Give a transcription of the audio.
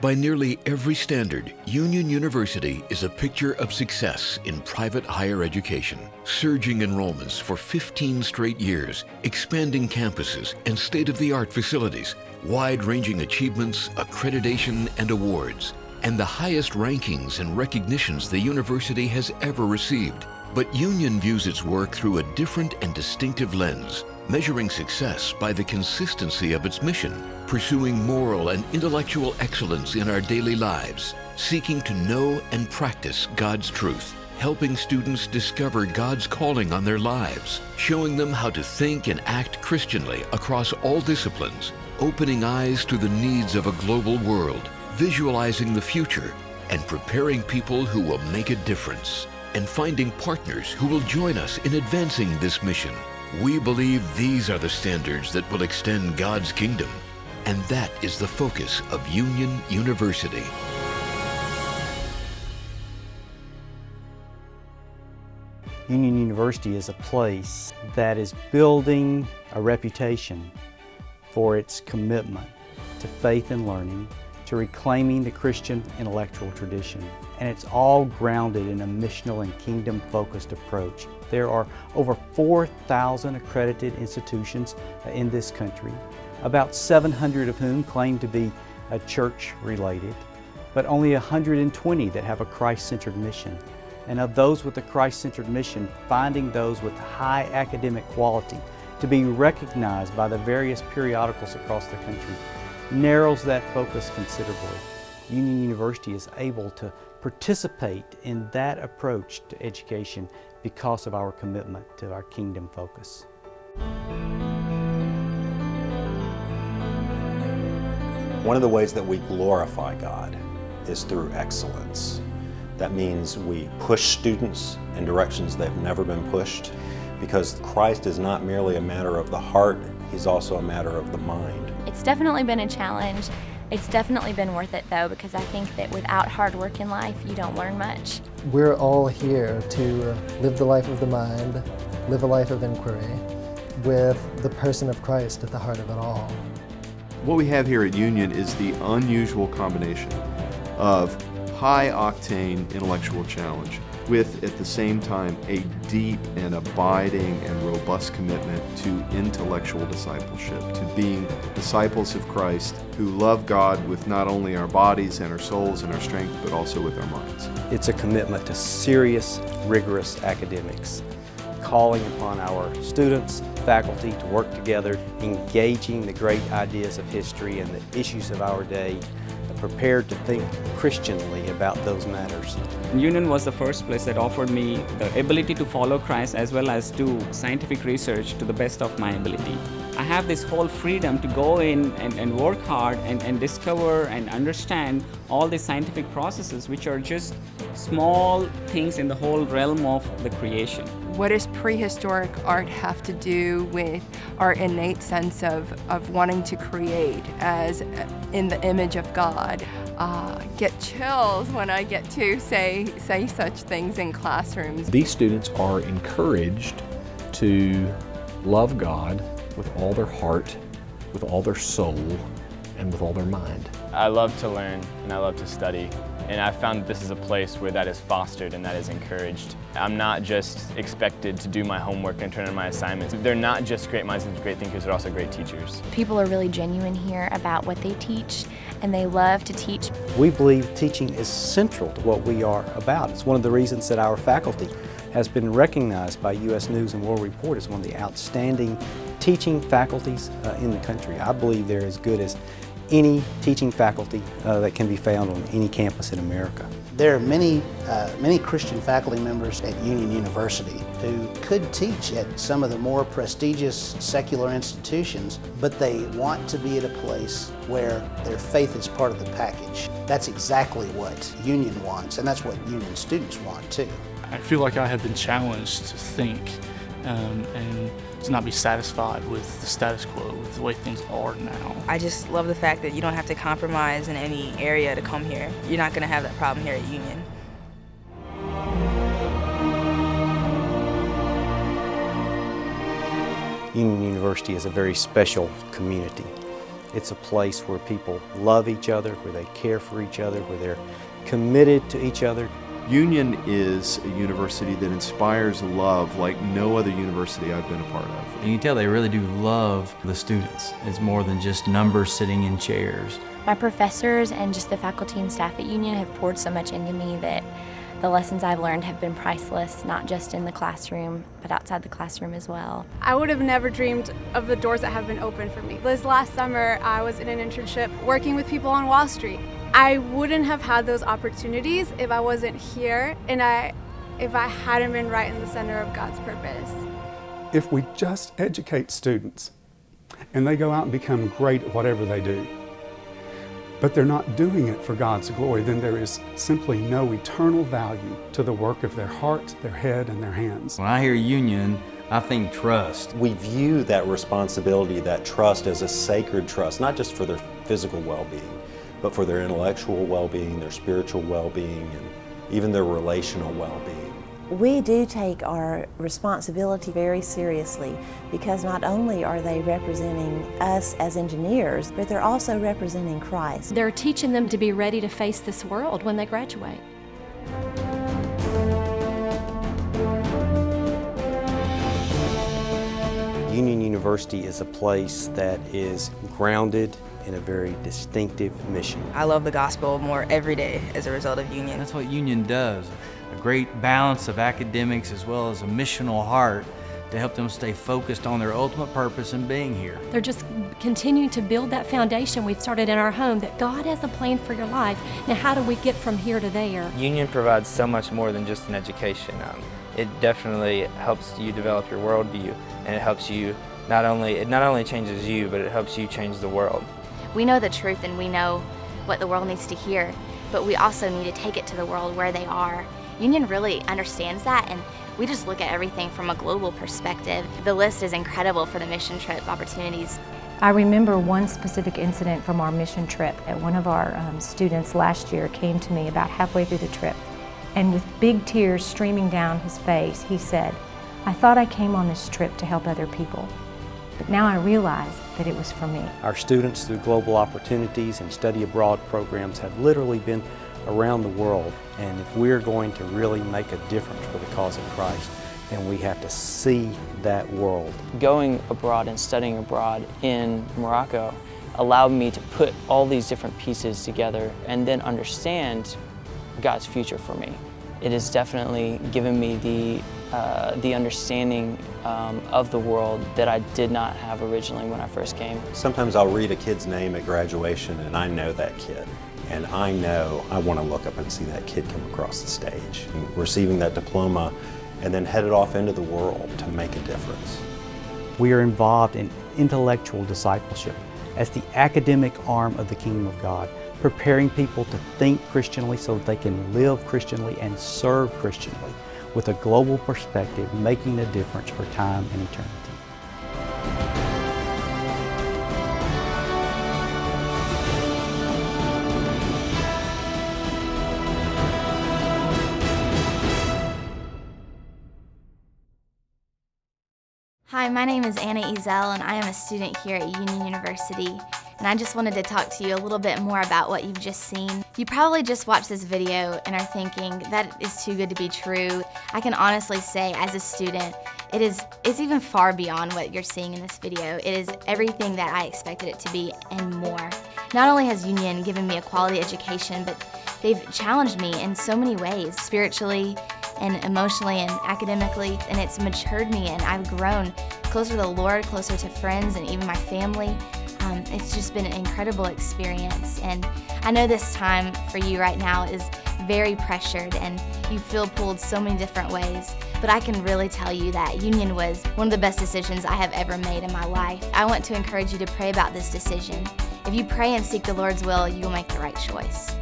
By nearly every standard, Union University is a picture of success in private higher education. Surging enrollments for 15 straight years, expanding campuses and state-of-the-art facilities, wide-ranging achievements, accreditation, and awards, and the highest rankings and recognitions the university has ever received. But Union views its work through a different and distinctive lens, measuring success by the consistency of its mission, pursuing moral and intellectual excellence in our daily lives, seeking to know and practice God's truth, helping students discover God's calling on their lives, showing them how to think and act Christianly across all disciplines, opening eyes to the needs of a global world, visualizing the future, and preparing people who will make a difference, and finding partners who will join us in advancing this mission. We believe these are the standards that will extend God's kingdom, and that is the focus of Union University. Union University is a place that is building a reputation for its commitment to faith and learning, to reclaiming the Christian intellectual tradition. And it's all grounded in a missional and kingdom-focused approach. There are over 4,000 accredited institutions in this country, about 700 of whom claim to be church-related, but only 120 that have a Christ-centered mission. And of those with a Christ-centered mission, finding those with high academic quality to be recognized by the various periodicals across the country narrows that focus considerably. Union University is able to participate in that approach to education because of our commitment to our kingdom focus. One of the ways that we glorify God is through excellence. That means we push students in directions they've never been pushed, because Christ is not merely a matter of the heart, He's also a matter of the mind. It's definitely been a challenge. It's definitely been worth it though, because I think that without hard work in life, you don't learn much. We're all here to live the life of the mind, live a life of inquiry, with the person of Christ at the heart of it all. What we have here at Union is the unusual combination of high-octane intellectual challenge with, at the same time, a deep and abiding and robust commitment to intellectual discipleship, to being disciples of Christ who love God with not only our bodies and our souls and our strength, but also with our minds. It's a commitment to serious, rigorous academics, calling upon our students, faculty to work together, engaging the great ideas of history and the issues of our day, prepared to think Christianly about those matters. Union was the first place that offered me the ability to follow Christ as well as do scientific research to the best of my ability. I have this whole freedom to go in and work hard and discover and understand all the scientific processes, which are just small things in the whole realm of the creation. What does prehistoric art have to do with our innate sense of wanting to create as in the image of God? Get chills when I get to say such things in classrooms. These students are encouraged to love God with all their heart, with all their soul, and with all their mind. I love to learn and I love to study, and I found that this is a place where that is fostered and that is encouraged. I'm not just expected to do my homework and turn in my assignments. They're not just great minds and great thinkers, they're also great teachers. People are really genuine here about what they teach, and they love to teach. We believe teaching is central to what we are about. It's one of the reasons that our faculty has been recognized by U.S. News and World Report as one of the outstanding teaching faculties in the country. I believe they're as good as any teaching faculty that can be found on any campus in America. There are many Christian faculty members at Union University who could teach at some of the more prestigious secular institutions, but they want to be at a place where their faith is part of the package. That's exactly what Union wants, and that's what Union students want too. I feel like I have been challenged to think and to not be satisfied with the status quo, with the way things are now. I just love the fact that you don't have to compromise in any area to come here. You're not going to have that problem here at Union. Union University is a very special community. It's a place where people love each other, where they care for each other, where they're committed to each other. Union is a university that inspires love like no other university I've been a part of. And you can tell they really do love the students. It's more than just numbers sitting in chairs. My professors and just the faculty and staff at Union have poured so much into me that the lessons I've learned have been priceless, not just in the classroom, but outside the classroom as well. I would have never dreamed of the doors that have been opened for me. This last summer, I was in an internship working with people on Wall Street. I wouldn't have had those opportunities if I wasn't here and if I hadn't been right in the center of God's purpose. If we just educate students and they go out and become great at whatever they do, but they're not doing it for God's glory, then there is simply no eternal value to the work of their heart, their head, and their hands. When I hear Union, I think trust. We view that responsibility, that trust, as a sacred trust, not just for their physical well-being, but for their intellectual well-being, their spiritual well-being, and even their relational well-being. We do take our responsibility very seriously because not only are they representing us as engineers, but they're also representing Christ. They're teaching them to be ready to face this world when they graduate. Union University is a place that is grounded in a very distinctive mission. I love the gospel more every day as a result of Union. That's what Union does. A great balance of academics as well as a missional heart to help them stay focused on their ultimate purpose in being here. They're just continuing to build that foundation we've started in our home, that God has a plan for your life. Now how do we get from here to there? Union provides so much more than just an education. It definitely helps you develop your worldview, and it helps you not only changes you, but it helps you change the world. We know the truth and we know what the world needs to hear, but we also need to take it to the world where they are. Union really understands that, and we just look at everything from a global perspective. The list is incredible for the mission trip opportunities. I remember one specific incident from our mission trip. One of our students last year came to me about halfway through the trip, and with big tears streaming down his face, he said, "I thought I came on this trip to help other people, but now I realize that it was for me." Our students, through global opportunities and study abroad programs, have literally been around the world, and if we're going to really make a difference for the cause of Christ, then we have to see that world. Going abroad and studying abroad in Morocco allowed me to put all these different pieces together and then understand God's future for me. It has definitely given me the understanding of the world that I did not have originally when I first came. Sometimes I'll read a kid's name at graduation and I know that kid. And I know I want to look up and see that kid come across the stage, and receiving that diploma, and then headed off into the world to make a difference. We are involved in intellectual discipleship as the academic arm of the kingdom of God, preparing people to think Christianly so that they can live Christianly and serve Christianly with a global perspective, making a difference for time and eternity. Hi, my name is Anna Ezel, and I am a student here at Union University. And I just wanted to talk to you a little bit more about what you've just seen. You probably just watched this video and are thinking, that is too good to be true. I can honestly say, as a student, it's even far beyond what you're seeing in this video. It is everything that I expected it to be and more. Not only has Union given me a quality education, but they've challenged me in so many ways, spiritually and emotionally and academically, and it's matured me, and I've grown closer to the Lord, closer to friends and even my family. It's just been an incredible experience, and I know this time for you right now is very pressured and you feel pulled so many different ways, but I can really tell you that Union was one of the best decisions I have ever made in my life. I want to encourage you to pray about this decision. If you pray and seek the Lord's will, you will make the right choice.